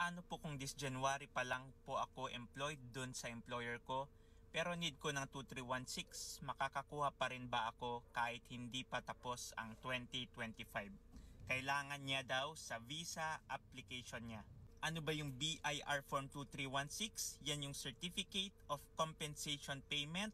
paano po kung this January pa lang po ako employed dun sa employer ko, pero need ko ng 2316, makakakuha pa rin ba ako kahit hindi pa tapos ang 2025? Kailangan niya daw sa visa application niya. Ano ba yung BIR Form 2316? Yan yung Certificate of Compensation Payment.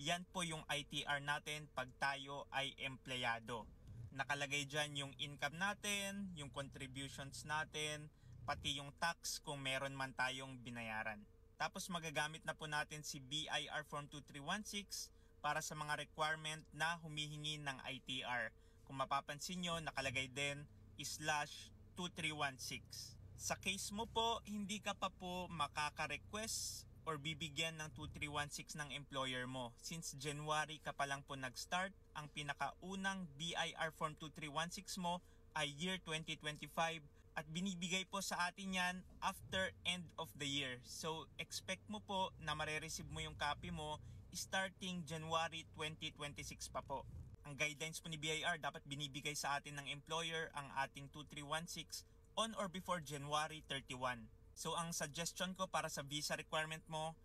Yan po yung ITR natin pag tayo ay empleyado. Nakalagay dyan yung income natin, yung contributions natin, pati yung tax kung meron man tayong binayaran. Tapos magagamit na po natin si BIR Form 2316 para sa mga requirement na humihingi ng ITR. Kung mapapansin nyo, nakalagay din /2316. Sa case mo po, hindi ka pa po makaka-request or bibigyan ng 2316 ng employer mo. Since January ka pa lang po nag-start, ang pinakaunang BIR Form 2316 mo ay year 2025 at binibigay po sa atin yan after end of the year. So expect mo po na marereceive mo yung copy mo starting January 2026 pa po. Ang guidelines po ni BIR, dapat binibigay sa atin ng employer ang ating 2316 on or before January 31. So ang suggestion ko para sa visa requirement mo,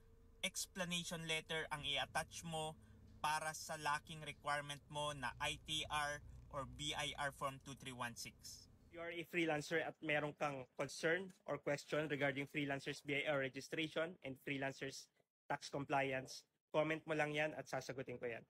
explanation letter ang i-attach mo para sa lacking requirement mo na ITR or BIR Form 2316. You are a freelancer at meron kang concern or question regarding freelancers BIR registration and freelancers tax compliance, comment mo lang yan at sasagutin ko yan.